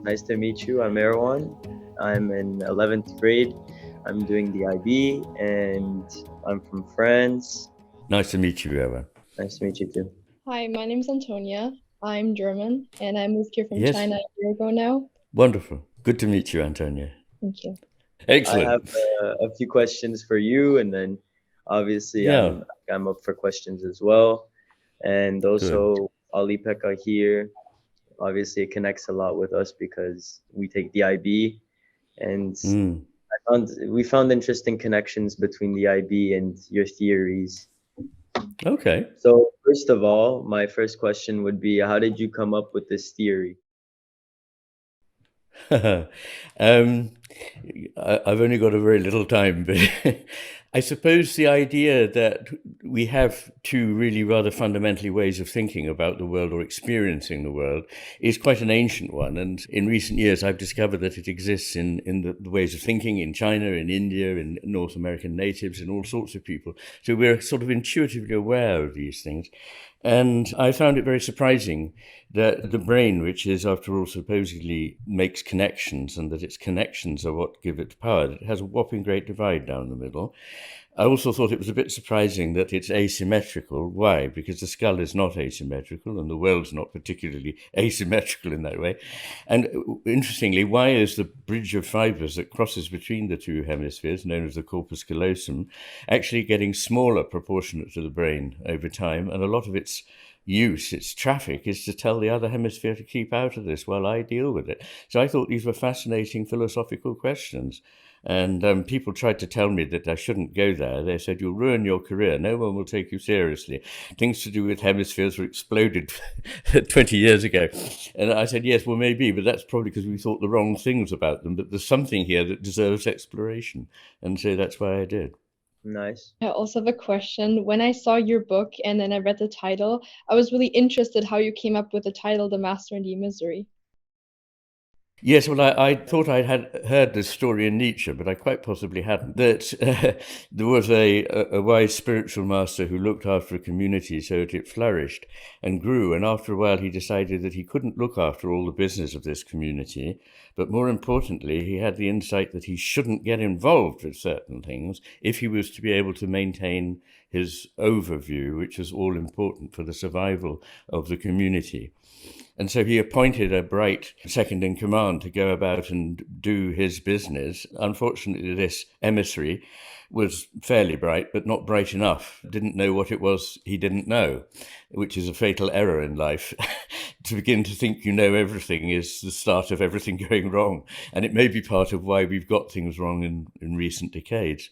Nice to meet you. I'm Erwan. I'm in 11th grade. I'm doing the IB and I'm from France. Nice to meet you, Erwan. Nice to meet you too. Hi, my name's Antonia. I'm German and I moved here from Yes, China a year ago now. wonderful. Good to meet you, Antonia. Thank you. I have Excellent. a few questions for you, and then obviously Yeah, I'm up for questions as well. And good. also Olli-Pekka here. Obviously, it connects a lot with us because we take the IB, and Mm. we found interesting connections between the IB and your theories. Okay. So first of all, my first question would be, how did you come up with this theory? um, I've only got a very little time, but I suppose the idea that we have two really rather fundamentally ways of thinking about the world or experiencing the world is quite an ancient one. And in recent years, I've discovered that it exists in the ways of thinking in China, in India, in North American natives, and all sorts of people. So we're sort of intuitively aware of these things. And I found it very surprising that the brain, which is, after all, supposedly makes connections and that its connections are what give it power, that it has a whopping great divide down the middle. I also thought it was a bit surprising that it's asymmetrical. Why? Because the skull is not asymmetrical and the world's not particularly asymmetrical in that way. And interestingly, why is the bridge of fibers that crosses between the two hemispheres, known as the corpus callosum, actually getting smaller proportionate to the brain over time? And a lot of its use, its traffic, is to tell the other hemisphere to keep out of this while I deal with it. So I thought these were fascinating philosophical questions. And people tried to tell me that I shouldn't go there. They said, you'll ruin your career. No one will take you seriously. Things to do with hemispheres were exploded 20 years ago. And I said, yes, well, maybe, but that's probably because we thought the wrong things about them. But there's something here that deserves exploration. And so that's why I did. Nice. I also have a question. When I saw your book and then I read the title, I was really interested how you came up with the title The Master and the Misery. Yes, well, I thought I had heard this story in Nietzsche, but I quite possibly hadn't. That there was a wise spiritual master who looked after a community so that it flourished and grew. And after a while, he decided that he couldn't look after all the business of this community. But more importantly, he had the insight that he shouldn't get involved with certain things if he was to be able to maintain his overview, which was all important for the survival of the community. And so he appointed a bright second in command to go about and do his business. Unfortunately, this emissary was fairly bright, but not bright enough, didn't know what it was he didn't know, which is a fatal error in life. To begin to think you know everything is the start of everything going wrong. And it may be part of why we've got things wrong in recent decades.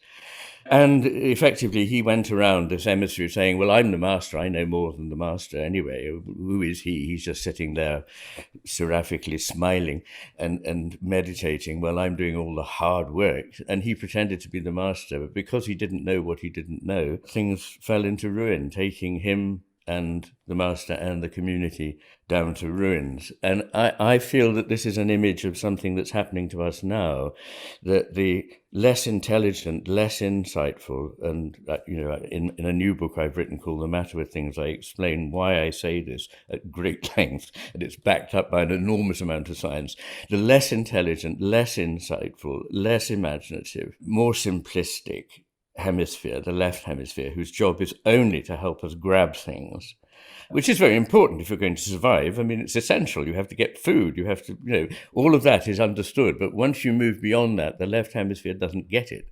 And effectively, he went around this emissary saying, well, I'm the master. I know more than the master anyway. Who is he? He's just sitting there seraphically smiling and meditating. Well, I'm doing all the hard work. And he pretended to be the master. But because he didn't know what he didn't know, things fell into ruin, taking him and the master and the community down to ruins. And I feel that this is an image of something that's happening to us now, that the less intelligent, less insightful, and in a new book I've written called The Matter with Things, I explain why I say this at great length, and it's backed up by an enormous amount of science. The less intelligent, less insightful, less imaginative, more simplistic hemisphere, the left hemisphere, whose job is only to help us grab things, which is very important if you're going to survive. I mean, it's essential. You have to get food. You have to, all of that is understood. But once you move beyond that, the left hemisphere doesn't get it.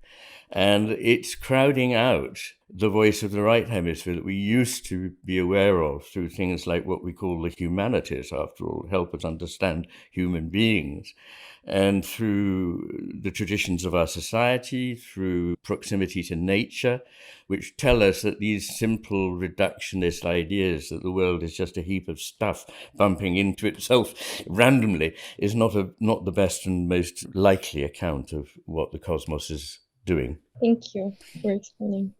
And it's crowding out the voice of the right hemisphere that we used to be aware of through things like what we call the humanities, after all, help us understand human beings, and through the traditions of our society, through proximity to nature, which tell us that these simple reductionist ideas that the world is just a heap of stuff bumping into itself randomly is not the best and most likely account of what the cosmos is doing. Thank you for explaining.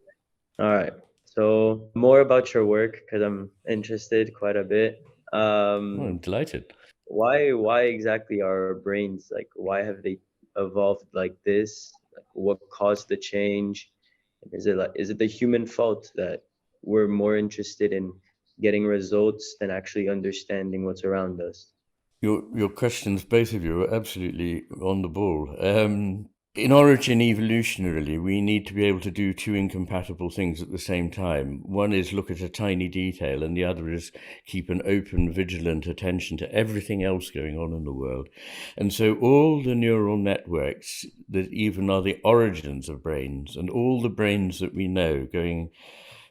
All right. So more about your work, because I'm interested quite a bit. Oh, I'm delighted. Why exactly are our brains like, why have they evolved like this? Like, what caused the change? Is it the human fault that we're more interested in getting results than actually understanding what's around us? Your questions, both of you, are absolutely on the ball. In origin, evolutionarily, we need to be able to do two incompatible things at the same time. One is look at a tiny detail, and the other is keep an open, vigilant attention to everything else going on in the world. And so all the neural networks that even are the origins of brains, and all the brains that we know going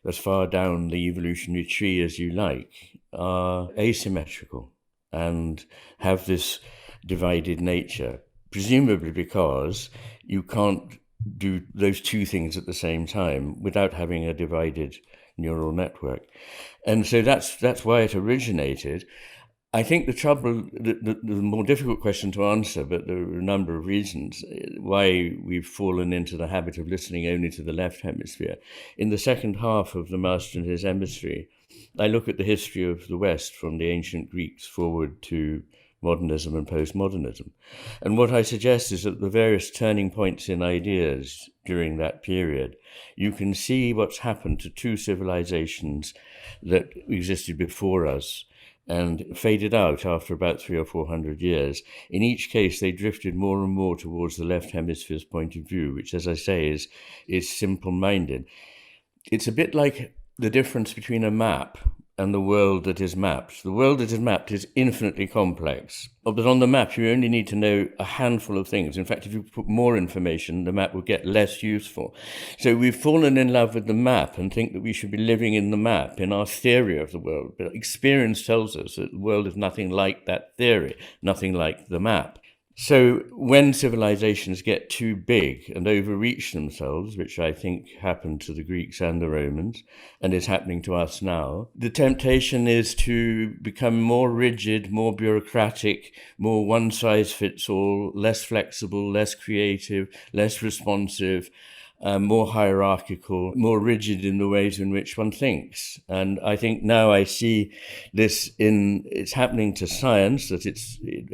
as far down the evolutionary tree as you like, are asymmetrical and have this divided nature, presumably because you can't do those two things at the same time without having a divided neural network. And so that's why it originated. I think the trouble, the more difficult question to answer, but there are a number of reasons why we've fallen into the habit of listening only to the left hemisphere. In the second half of The Master and His Emissary, I look at the history of the West from the ancient Greeks forward to modernism and postmodernism. And what I suggest is that the various turning points in ideas during that period, you can see what's happened to two civilizations that existed before us and faded out after about 300 or 400 years. In each case, they drifted more and more towards the left hemisphere's point of view, which, as I say, is simple-minded. It's a bit like the difference between a map and the world that is mapped. The world that is mapped is infinitely complex, but on the map you only need to know a handful of things. In fact, if you put more information, the map will get less useful. So we've fallen in love with the map and think that we should be living in the map in our theory of the world. But experience tells us that the world is nothing like that theory, nothing like the map. So when civilizations get too big and overreach themselves, which I think happened to the Greeks and the Romans, and is happening to us now, the temptation is to become more rigid, more bureaucratic, more one-size-fits-all, less flexible, less creative, less responsive, more hierarchical, more rigid in the ways in which one thinks. And I think now I see this it's happening to science, that it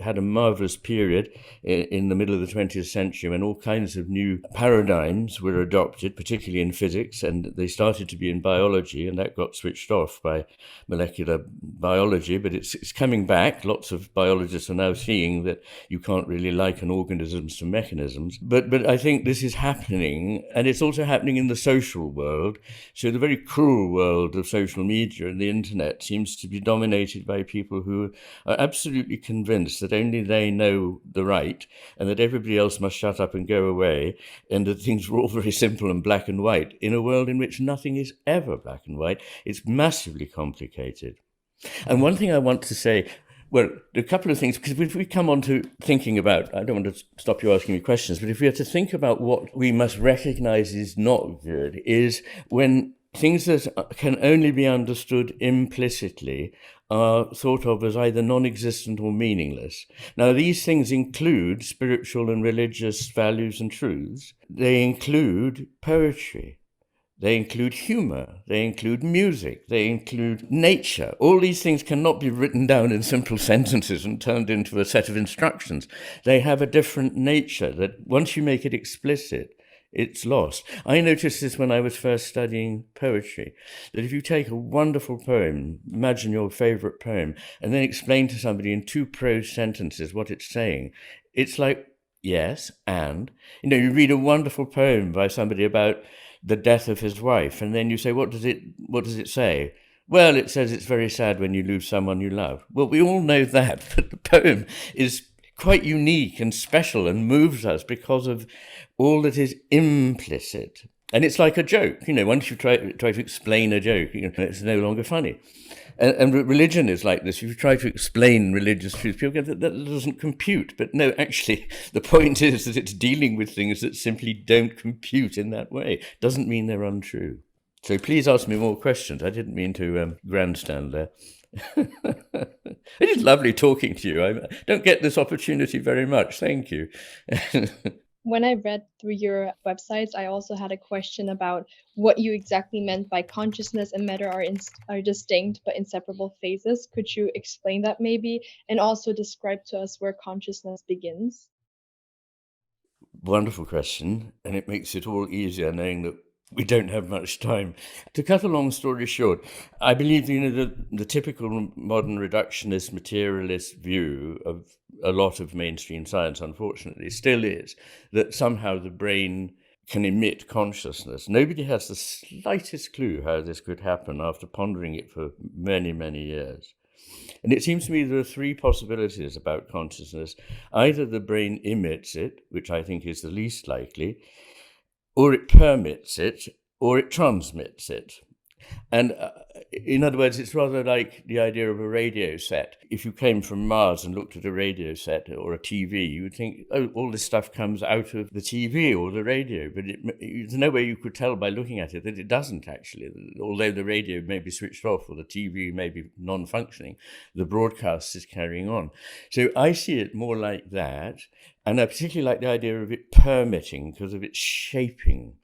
had a marvelous period in the middle of the 20th century when all kinds of new paradigms were adopted, particularly in physics, and they started to be in biology, and that got switched off by molecular biology, but it's coming back. Lots of biologists are now seeing that you can't really liken organisms to mechanisms. But I think this is happening, and it's also happening in the social world. So the very cruel world of social media and the internet seems to be dominated by people who are absolutely convinced that only they know the right and that everybody else must shut up and go away, and that things are all very simple and black and white in a world in which nothing is ever black and white. It's massively complicated. And one thing I want to say, well, a couple of things, because if we come on to thinking about, I don't want to stop you asking me questions, but if we are to think about what we must recognize is not good, is when things that can only be understood implicitly are thought of as either non-existent or meaningless. Now, these things include spiritual and religious values and truths. They include poetry. They include humor, they include music, they include nature. All these things cannot be written down in simple sentences and turned into a set of instructions. They have a different nature that once you make it explicit, it's lost. I noticed this when I was first studying poetry, that if you take a wonderful poem, imagine your favorite poem, and then explain to somebody in 2 prose sentences what it's saying, it's like, yes, and, you read a wonderful poem by somebody about the death of his wife, and then you say, what does it say? Well, it says it's very sad when you lose someone you love. Well, we all know that, but the poem is quite unique and special and moves us because of all that is implicit. And it's like a joke, once you try to explain a joke, it's no longer funny. And religion is like this. If you try to explain religious truth, people go, that doesn't compute. But no, actually, the point is that it's dealing with things that simply don't compute in that way. Doesn't mean they're untrue. So please ask me more questions. I didn't mean to grandstand there. It is lovely talking to you. I don't get this opportunity very much. Thank you. When I read through your websites, I also had a question about what you exactly meant by consciousness and matter are distinct but inseparable phases. Could you explain that maybe, and also describe to us where consciousness begins? Wonderful question, and it makes it all easier knowing that We don't have much time. To cut a long story short, I believe the typical modern reductionist materialist view of a lot of mainstream science, unfortunately, still is that somehow the brain can emit consciousness. Nobody has the slightest clue how this could happen after pondering it for many, many years. And it seems to me there are three possibilities about consciousness. Either the brain emits it, which I think is the least likely, or it permits it, or it transmits it. And in other words, it's rather like the idea of a radio set. If you came from Mars and looked at a radio set or a TV, you would think, oh, all this stuff comes out of the TV or the radio. But there's no way you could tell by looking at it that it doesn't actually. Although the radio may be switched off or the TV may be non-functioning, the broadcast is carrying on. So I see it more like that. And I particularly like the idea of it permitting because of its shaping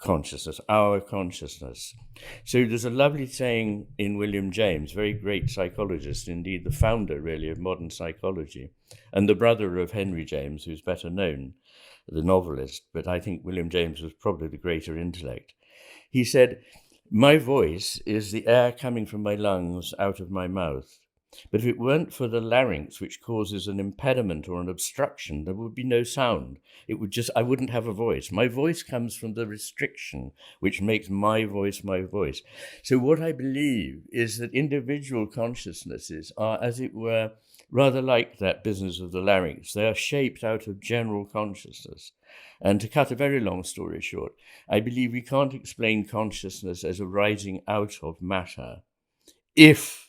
consciousness, our consciousness. So there's a lovely saying in William James, very great psychologist, indeed the founder really of modern psychology, and the brother of Henry James, who's better known, the novelist, but I think William James was probably the greater intellect. He said, "My voice is the air coming from my lungs out of my mouth. But if it weren't for the larynx, which causes an impediment or an obstruction, there would be no sound. I wouldn't have a voice. My voice comes from the restriction, which makes my voice my voice." So what I believe is that individual consciousnesses are, as it were, rather like that business of the larynx. They are shaped out of general consciousness. And to cut a very long story short, I believe we can't explain consciousness as arising out of matter if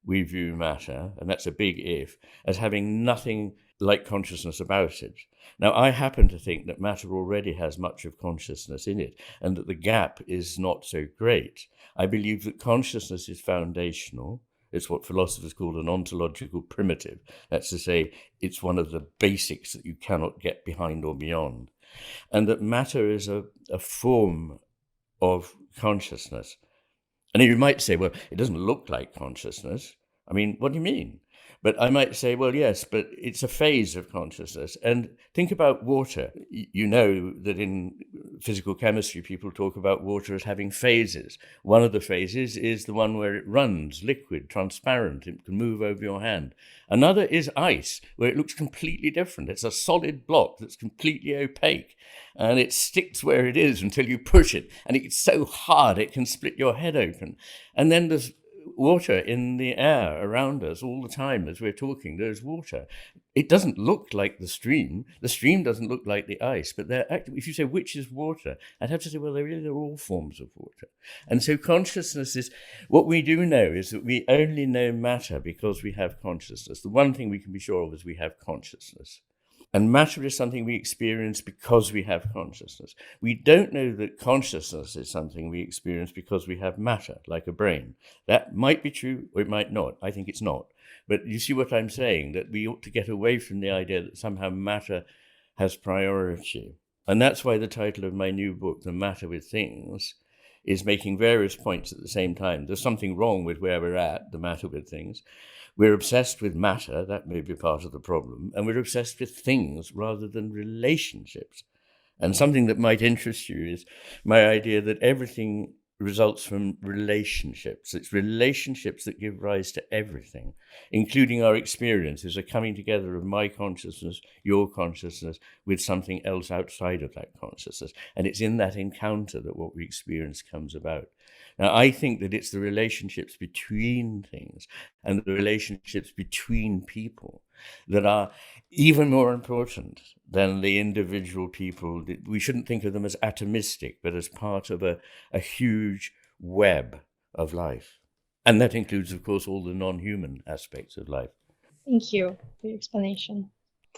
we view matter, and that's a big if, as having nothing like consciousness about it. Now, I happen to think that matter already has much of consciousness in it, and that the gap is not so great. I believe that consciousness is foundational. It's what philosophers call an ontological primitive. That's to say, it's one of the basics that you cannot get behind or beyond. And that matter is a form of consciousness. And you might say, well, it doesn't look like consciousness. I mean, what do you mean? But I might say, well, yes, but it's a phase of consciousness. And think about water. You know that in physical chemistry, people talk about water as having phases. One of the phases is the one where it runs, liquid, transparent. It can move over your hand. Another is ice, where it looks completely different. It's a solid block that's completely opaque. And it sticks where it is until you push it. And it's so hard it can split your head open. And then there's water in the air around us all the time as we're talking. There's water. It doesn't look like the stream. The stream doesn't look like the ice. But if you say which is water, I'd have to say, well, they're all forms of water. And so consciousness is, what we do know is that we only know matter because we have consciousness. The one thing we can be sure of is we have consciousness. And matter is something we experience because we have consciousness. We don't know that consciousness is something we experience because we have matter, like a brain. That might be true, or it might not. I think it's not. But you see what I'm saying, that we ought to get away from the idea that somehow matter has priority. And that's why the title of my new book, The Matter with Things, is making various points at the same time. There's something wrong with where we're at, the matter with things. We're obsessed with matter, that may be part of the problem, and we're obsessed with things rather than relationships. And something that might interest you is my idea that everything results from relationships. It's relationships that give rise to everything, including our experiences, a coming together of my consciousness, your consciousness, with something else outside of that consciousness. And it's in that encounter that what we experience comes about. Now, I think that it's the relationships between things and the relationships between people that are even more important than the individual people. We shouldn't think of them as atomistic, but as part of a huge web of life. And that includes, of course, all the non-human aspects of life. Thank you for your explanation.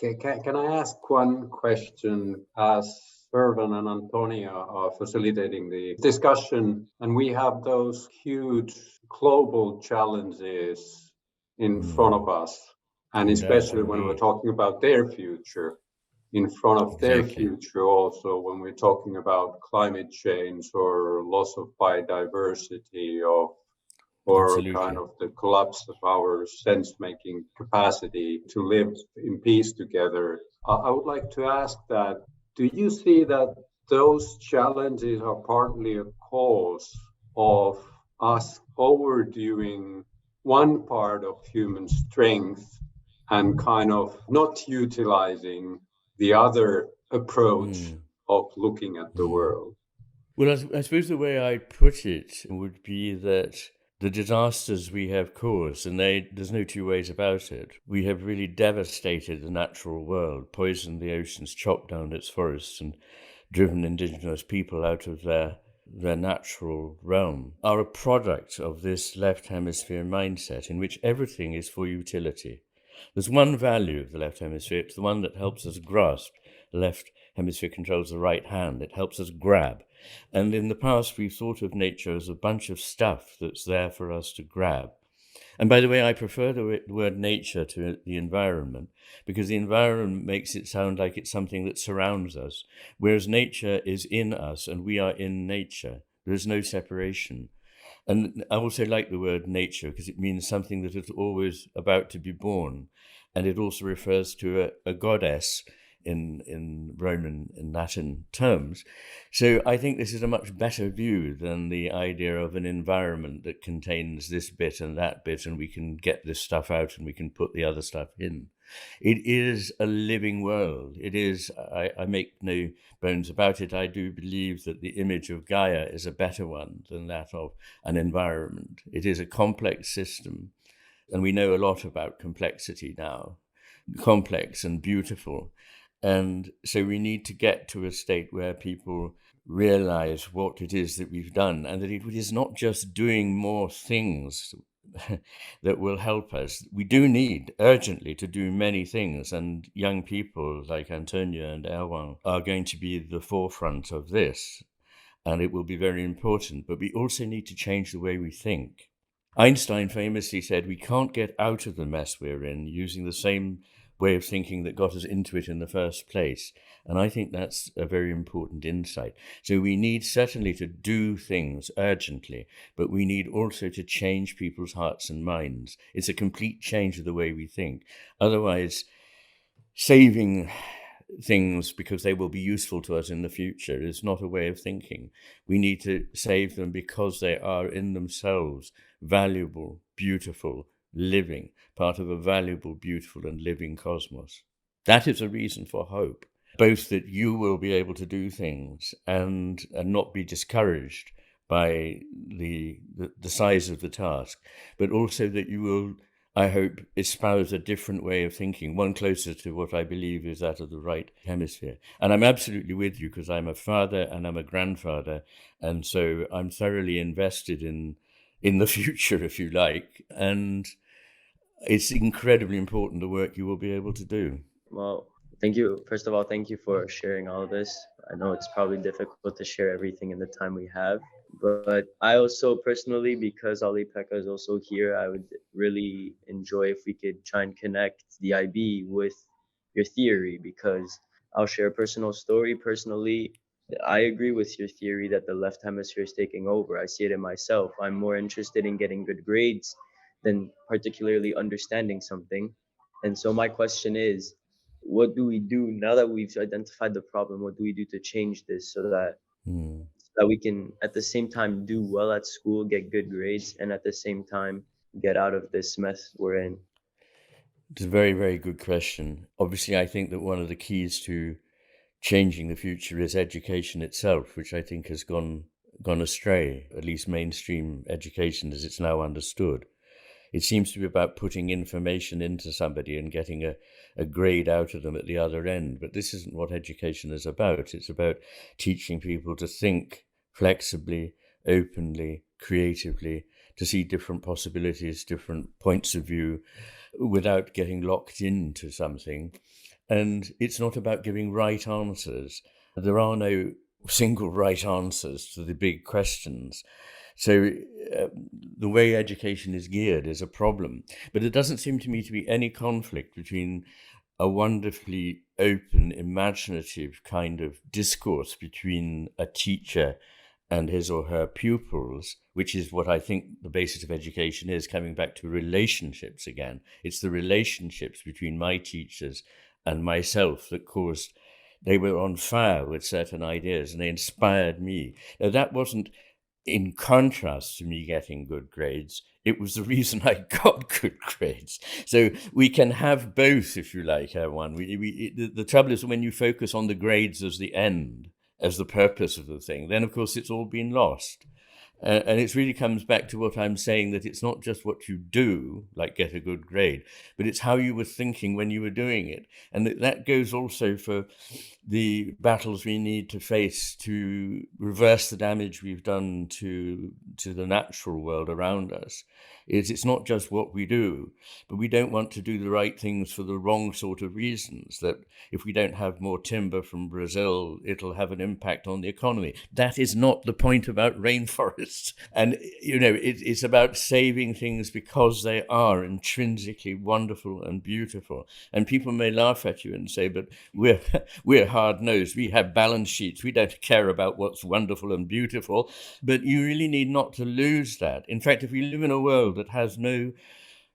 Okay, can I ask one question? As Erwan and Antonia are facilitating the discussion, and we have those huge global challenges in front of us, and especially when we're talking about their future, in front of their future also, when we're talking about climate change or loss of biodiversity or kind of the collapse of our sense-making capacity to live in peace together. I would like to ask that, do you see that those challenges are partly a cause of us overdoing one part of human strength and kind of not utilizing the other approach of looking at the world. Well, I suppose the way I put it would be that the disasters we have caused, and there's no two ways about it, we have really devastated the natural world, poisoned the oceans, chopped down its forests, and driven indigenous people out of their natural realm, are a product of this left hemisphere mindset in which everything is for utility. There's one value of the left hemisphere, it's the one that helps us grasp. The left hemisphere controls the right hand, it helps us grab. And in the past, we've thought of nature as a bunch of stuff that's there for us to grab. And by the way, I prefer the word nature to the environment, because the environment makes it sound like it's something that surrounds us, whereas nature is in us and we are in nature. There is no separation. And I also like the word nature because it means something that is always about to be born. And it also refers to a goddess in Roman and Latin terms. So I think this is a much better view than the idea of an environment that contains this bit and that bit, and we can get this stuff out and we can put the other stuff in. It is a living world. It is, I make no bones about it, I do believe that the image of Gaia is a better one than that of an environment. It is a complex system, and we know a lot about complexity now, complex and beautiful. And so we need to get to a state where people realize what it is that we've done, and that it is not just doing more things that will help us. We do need urgently to do many things, and young people like Antonia and Erwan are going to be the forefront of this, and it will be very important. But we also need to change the way we think. Einstein famously said we can't get out of the mess we're in using the same way of thinking that got us into it in the first place. And I think that's a very important insight. So we need certainly to do things urgently, but we need also to change people's hearts and minds. It's a complete change of the way we think. Otherwise, saving things because they will be useful to us in the future is not a way of thinking. We need to save them because they are in themselves valuable, beautiful, living, part of a valuable, beautiful and living cosmos. That is a reason for hope, both that you will be able to do things and not be discouraged by the size of the task, but also that you will, I hope, espouse a different way of thinking, one closer to what I believe is that of the right hemisphere. And I'm absolutely with you because I'm a father and I'm a grandfather, and so I'm thoroughly invested in the future, if you like, and it's incredibly important the work you will be able to do. Well, thank you. First of all, thank you for sharing all of this. I know it's probably difficult to share everything in the time we have, but I also personally, because Olli-Pekka is also here, I would really enjoy if we could try and connect the IB with your theory, because I'll share a personal story. Personally, I agree with your theory that the left hemisphere is taking over. I see it in myself. I'm more interested in getting good grades than particularly understanding something. And so my question is, what do we do now that we've identified the problem? What do we do to change this so that we can at the same time do well at school, get good grades, and at the same time get out of this mess we're in? It's a very, very good question. Obviously, I think that one of the keys to changing the future is education itself, which I think has gone astray, at least mainstream education as it's now understood. It seems to be about putting information into somebody and getting a grade out of them at the other end. But this isn't what education is about. It's about teaching people to think flexibly, openly, creatively, to see different possibilities, different points of view, without getting locked into something. And it's not about giving right answers. There are no single right answers to the big questions. So the way education is geared is a problem. But it doesn't seem to me to be any conflict between a wonderfully open, imaginative kind of discourse between a teacher and his or her pupils, which is what I think the basis of education is, coming back to relationships again. It's the relationships between my teachers and myself that caused They were on fire with certain ideas and they inspired me. Now, that wasn't in contrast to me getting good grades. It was the reason I got good grades. So we can have both, if you like, Erwan. The trouble is when you focus on the grades as the end, as the purpose of the thing, then of course it's all been lost. And it really comes back to what I'm saying, that it's not just what you do, like get a good grade, but it's how you were thinking when you were doing it. And that goes also for the battles we need to face to reverse the damage we've done to the natural world around us. It's not just what we do, but we don't want to do the right things for the wrong sort of reasons, that if we don't have more timber from Brazil, it'll have an impact on the economy. That is not the point about rainforests. And, it's about saving things because they are intrinsically wonderful and beautiful. And people may laugh at you and say, but we're hard-nosed. We have balance sheets. We don't care about what's wonderful and beautiful. But you really need not to lose that. In fact, if we live in a world that has no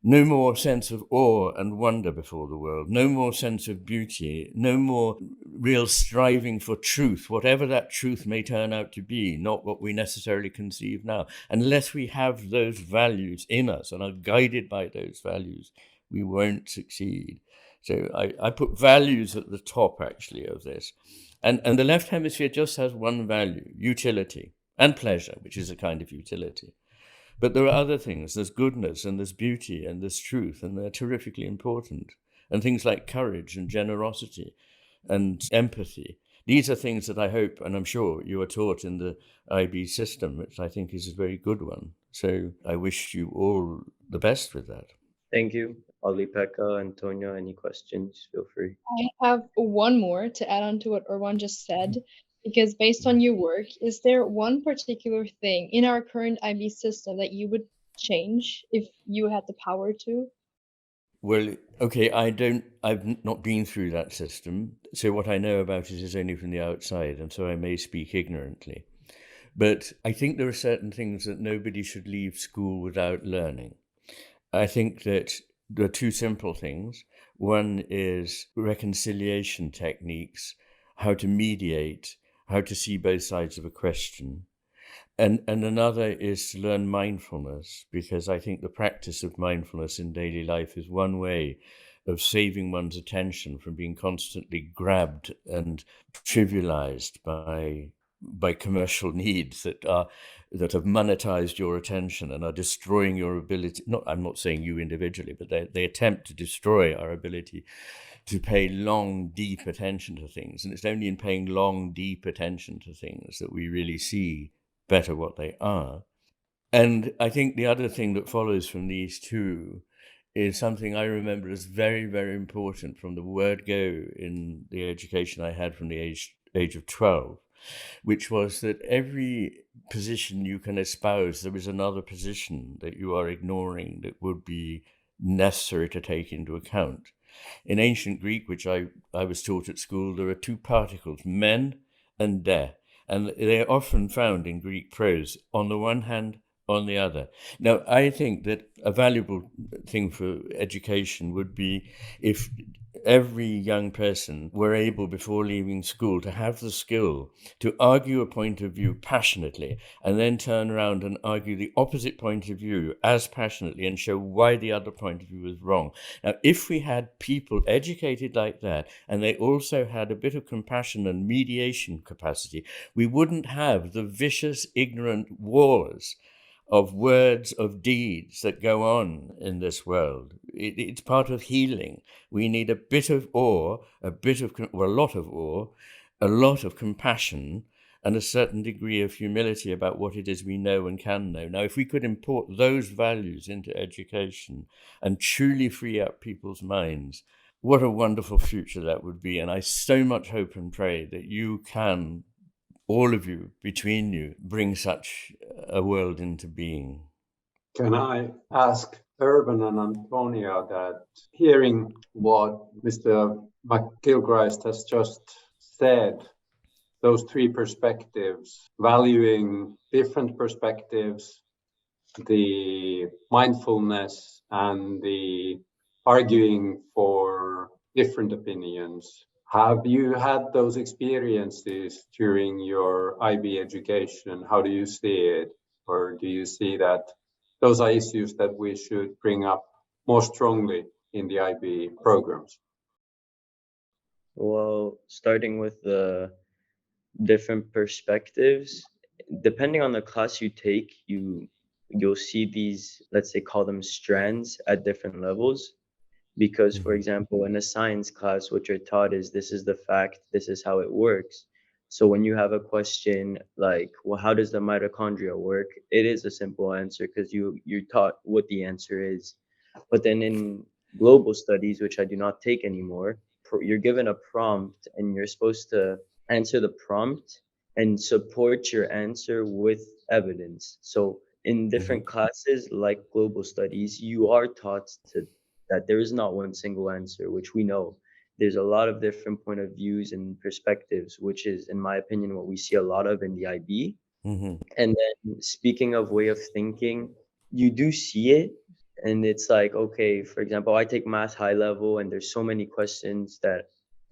more sense of awe and wonder before the world, no more sense of beauty, no more real striving for truth, whatever that truth may turn out to be, not what we necessarily conceive now. Unless we have those values in us and are guided by those values, we won't succeed. So I put values at the top, actually, of this. And the left hemisphere just has one value: utility and pleasure, which is a kind of utility. But there are other things. There's goodness and there's beauty and there's truth, and they're terrifically important. And things like courage and generosity and empathy. These are things that I hope, and I'm sure you are taught in the IB system, which I think is a very good one. So I wish you all the best with that. Thank you. Olli-Pekka, Antonia, any questions? Feel free. I have one more to add on to what Erwan just said, because based on your work, is there one particular thing in our current IB system that you would change if you had the power to? Well, okay, I've not been through that system, so what I know about it is only from the outside, and so I may speak ignorantly. But I think there are certain things that nobody should leave school without learning. I think that there are two simple things. One is reconciliation techniques, how to mediate, how to see both sides of a question. And another is to learn mindfulness, because I think the practice of mindfulness in daily life is one way of saving one's attention from being constantly grabbed and trivialized by commercial needs that have monetized your attention and are destroying your ability. I'm not saying you individually, but they attempt to destroy our ability to pay long, deep attention to things. And it's only in paying long, deep attention to things that we really see better what they are. And I think the other thing that follows from these two is something I remember as very, very important from the word go in the education I had from the age of 12, which was that every position you can espouse, there is another position that you are ignoring that would be necessary to take into account. In ancient Greek, which I was taught at school, there are two particles, men and de, and they are often found in Greek prose, on the one hand, on the other. Now, I think that a valuable thing for education would be if every young person were able, before leaving school, to have the skill to argue a point of view passionately and then turn around and argue the opposite point of view as passionately and show why the other point of view was wrong. Now, if we had people educated like that, and they also had a bit of compassion and mediation capacity, we wouldn't have the vicious, ignorant wars of words, of deeds that go on in this world. It's part of healing. We need a bit of awe, a lot of awe, a lot of compassion, and a certain degree of humility about what it is we know and can know. Now, if we could import those values into education and truly free up people's minds, what a wonderful future that would be. And I so much hope and pray that you can, all of you, between you, bring such a world into being. Can I ask Erwan and Antonia that, hearing what Mr. McGilchrist has just said, those three perspectives, valuing different perspectives, the mindfulness and the arguing for different opinions, Have you had those experiences during your IB education? How do you see it? Or do you see that those are issues that we should bring up more strongly in the IB programs? Well, starting with the different perspectives, depending on the class you take, you'll see these, let's say, call them strands at different levels. Because, for example, in a science class, what you're taught is this is the fact, this is how it works. So when you have a question like, well, how does the mitochondria work? It is a simple answer because you're taught what the answer is. But then in global studies, which I do not take anymore, you're given a prompt and you're supposed to answer the prompt and support your answer with evidence. So in different classes like global studies, you are taught to that there is not one single answer, which we know. There's a lot of different point of views and perspectives, which is, in my opinion, what we see a lot of in the IB. And then speaking of way of thinking, you do see it. And it's like, okay, for example, I take math high level and there's so many questions that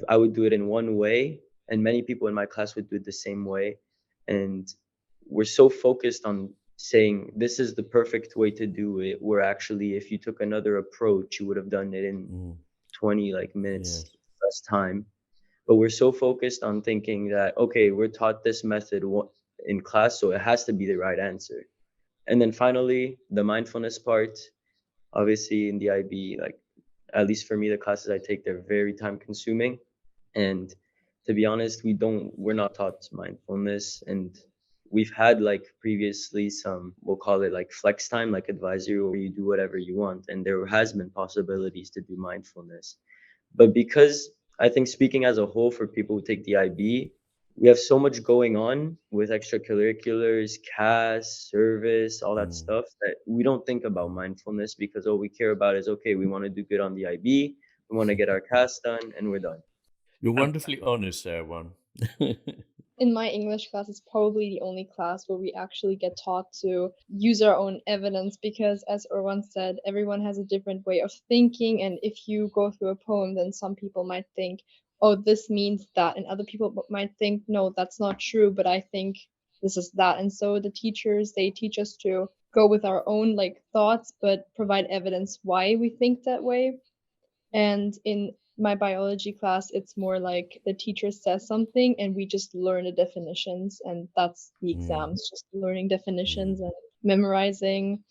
I would do it in one way. And many people in my class would do it the same way. And we're so focused on saying this is the perfect way to do it, where actually if you took another approach, you would have done it in 20 minutes less time. But we're so focused on thinking that, okay, we're taught this method in class, so it has to be the right answer. And then finally, the mindfulness part, obviously in the IB, like at least for me, the classes I take, they're very time consuming. And to be honest, we're not taught mindfulness. And we've had like previously some, we'll call it like flex time, like advisory, where you do whatever you want. And there has been possibilities to do mindfulness. But because I think speaking as a whole for people who take the IB, we have so much going on with extracurriculars, CAS, service, all that stuff that we don't think about mindfulness because all we care about is, okay, we want to do good on the IB, we want to get our CAS done, and we're done. You're wonderfully honest, Erwan. In my English class, it's probably the only class where we actually get taught to use our own evidence because, as Erwan said, everyone has a different way of thinking. And if you go through a poem, then some people might think, oh, this means that. And other people might think, no, that's not true, but I think this is that. And so the teachers, they teach us to go with our own thoughts, but provide evidence why we think that way. And in my biology class, it's more like the teacher says something and we just learn the definitions, and that's the exams, just learning definitions and memorizing.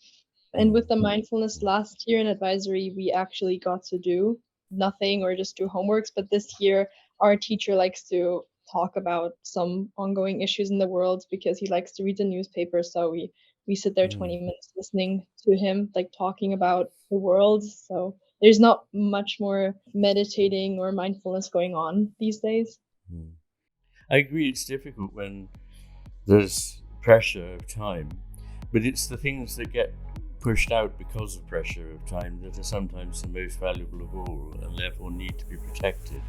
And with the mindfulness last year in advisory, we actually got to do nothing or just do homeworks. But this year, our teacher likes to talk about some ongoing issues in the world because he likes to read the newspaper. So we sit there 20 minutes listening to him, talking about the world. So there's not much more meditating or mindfulness going on these days. I agree, it's difficult when there's pressure of time, but it's the things that get pushed out because of pressure of time that are sometimes the most valuable of all and therefore need to be protected.